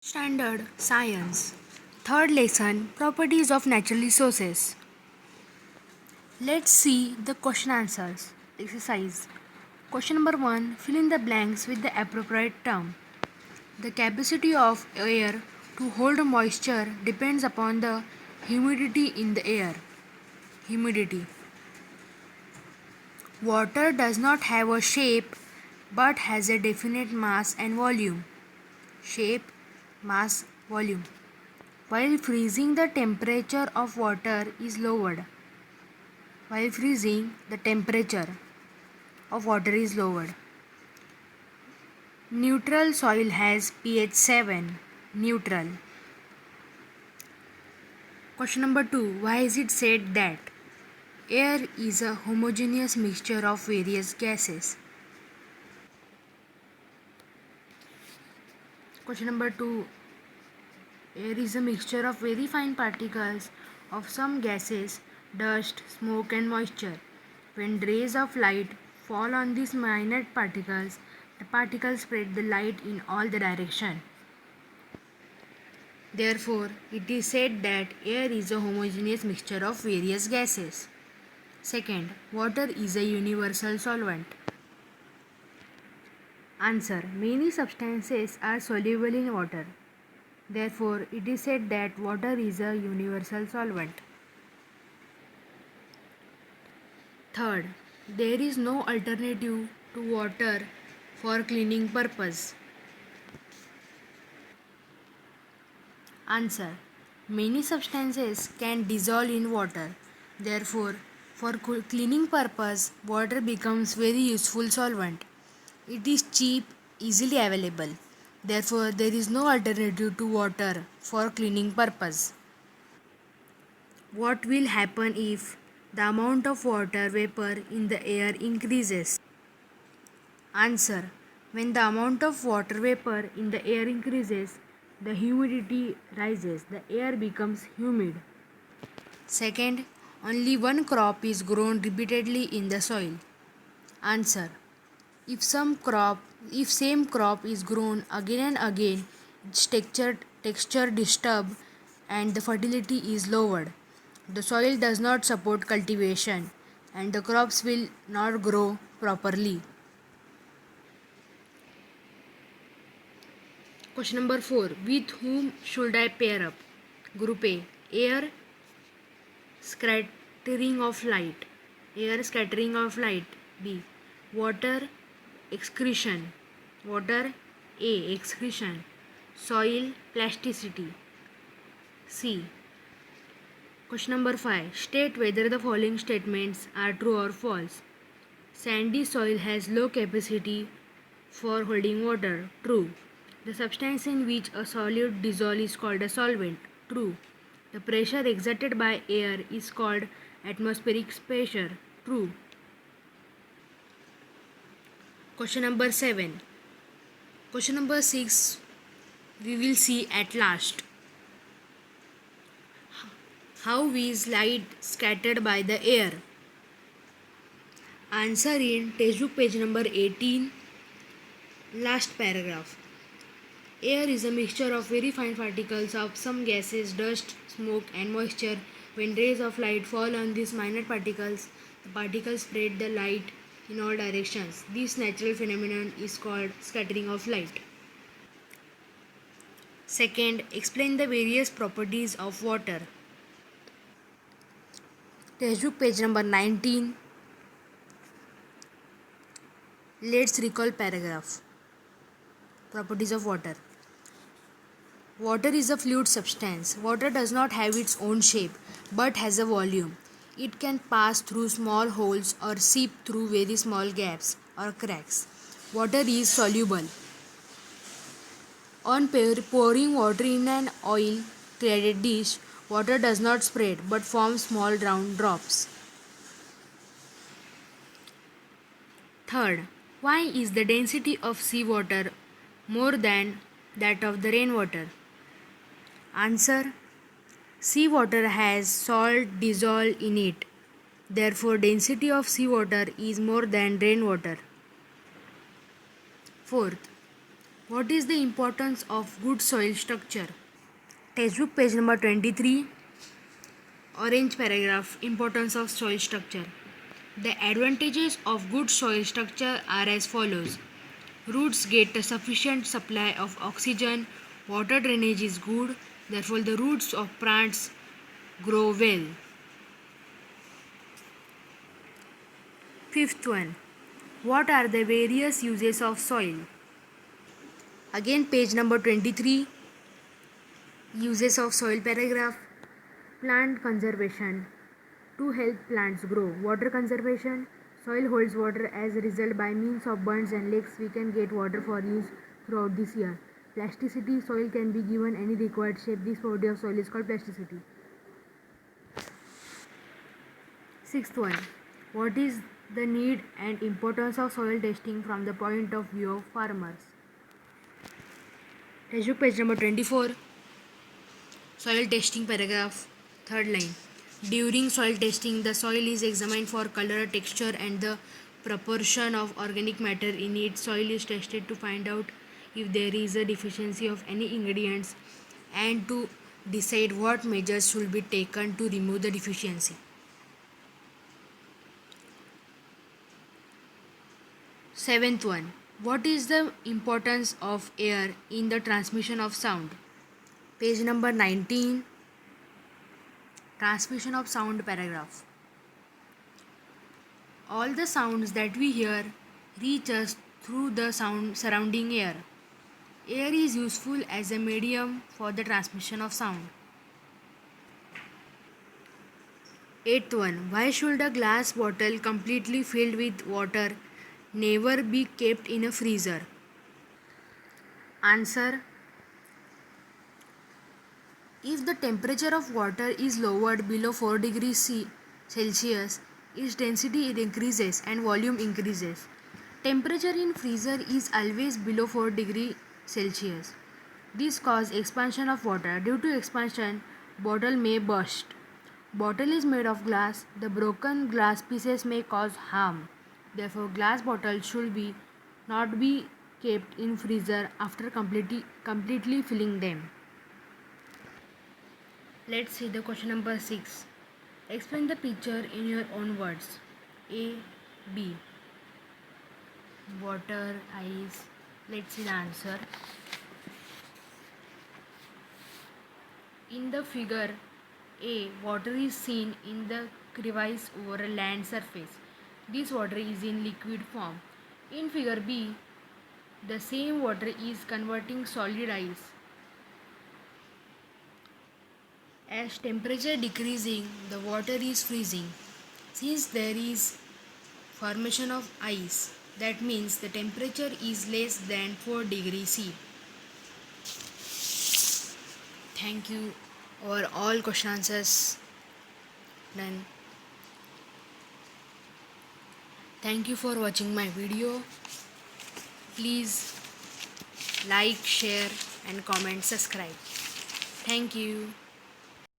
Standard Science. Third lesson Properties of Natural Resources. Let's see the question answers. Exercise. Question number 1. Fill in the blanks with the appropriate term. The capacity of air to hold moisture depends upon the humidity in the air. Humidity. Water does not have a shape but has a definite mass and volume. Shape, mass, volume. While freezing, the temperature of water is lowered. While freezing, the temperature of water is lowered. Neutral soil has pH 7. Neutral. Question number 2. Why is it said that air is a homogeneous mixture of various gases? Question number 2. Air is a mixture of very fine particles of some gases, dust, smoke, and moisture. When rays of light fall on these minute particles, the particles spread the light in all the directions. Therefore, it is said that air is a homogeneous mixture of various gases. Second, water is a universal solvent. Answer. Many substances are soluble in water. Therefore, it is said that water is a universal solvent. Third, there is no alternative to water for cleaning purpose. Answer. Many substances can dissolve in water. Therefore, for cleaning purpose, water becomes very useful solvent. It is cheap, easily available. Therefore, there is no alternative to water for cleaning purpose. What will happen if the amount of water vapor in the air increases? Answer. When the amount of water vapor in the air increases, the humidity rises. The air becomes humid. Second, only one crop is grown repeatedly in the soil. Answer. If same crop is grown again and again, its texture disturbed and the fertility is lowered. The soil does not support cultivation and the crops will not grow properly. Question number 4. With whom should I pair up? Group A. Air scattering of light. Air scattering of light. B. Water excretion. Water A. Excretion. Soil plasticity. C. Question number 5. State whether the following statements are true or false. Sandy soil has low capacity for holding water. True. The substance in which a solid dissolves is called a solvent. True. The pressure exerted by air is called atmospheric pressure. True. Question number 7. Question number 6 we will see at last. How is light scattered by the air? Answer in textbook page number 18, last paragraph. Air is a mixture of very fine particles of some gases, dust, smoke, and moisture. When rays of light fall on these minute particles, the particles spread the light in all directions. This natural phenomenon is called scattering of light. Second, explain the various properties of water. Textbook page number 19. Let's recall paragraph. Properties of water. Water is a fluid substance. Water does not have its own shape but has a volume. It can pass through small holes or seep through very small gaps or cracks. Water is soluble. On pouring water in an oil-cladded dish, water does not spread but forms small round drops. Third, why is the density of seawater more than that of the rainwater? Answer. Seawater has salt dissolved in it. Therefore, density of seawater is more than rainwater. Fourth, What is the importance of good soil structure? Textbook page number 23. Orange paragraph. Importance of soil structure. The advantages of good soil structure are as follows. Roots get a sufficient supply of oxygen. Water drainage is good. Therefore, the roots of plants grow well. Fifth one. What are the various uses of soil? Again, page number 23. Uses of soil paragraph. Plant conservation. To help plants grow. Water conservation. Soil holds water as a result by means of bunds and lakes we can get water for use throughout this year. Plasticity. Soil can be given any required shape. This property of soil is called plasticity. Sixth one. What is the need and importance of soil testing from the point of view of farmers? Textbook page number 24. Soil testing paragraph. Third line. During soil testing, the soil is examined for color, texture, and the proportion of organic matter in it. Soil is tested to find out if there is a deficiency of any ingredients and to decide what measures should be taken to remove the deficiency. Seventh one. What is the importance of air in the transmission of sound? Page number 19. Transmission of sound paragraph. All the sounds that we hear reach us through the surrounding air. Air is useful as a medium for the transmission of sound. Eighth one. Why should a glass bottle completely filled with water never be kept in a freezer? Answer. If the temperature of water is lowered below 4 degrees Celsius, its density increases and volume increases. Temperature in freezer is always below 4 degrees Celsius. This causes expansion of water. Due to expansion, bottle may burst. Bottle is made of glass. The broken glass pieces may cause harm. Therefore, glass bottles should not be kept in freezer after completely filling them. Let's see the question number 6. Explain the picture in your own words. A, B. Water, ice. Let's see the answer. In the figure A, water is seen in the crevice over a land surface. This water is in liquid form. In figure B, the same water is converting solid ice. As temperature decreasing, the water is freezing. Since there is formation of ice, that means the temperature is less than 4 degrees C. Thank you. Our all question answers done. Thank you for watching my video. Please like, share and comment, subscribe. Thank you.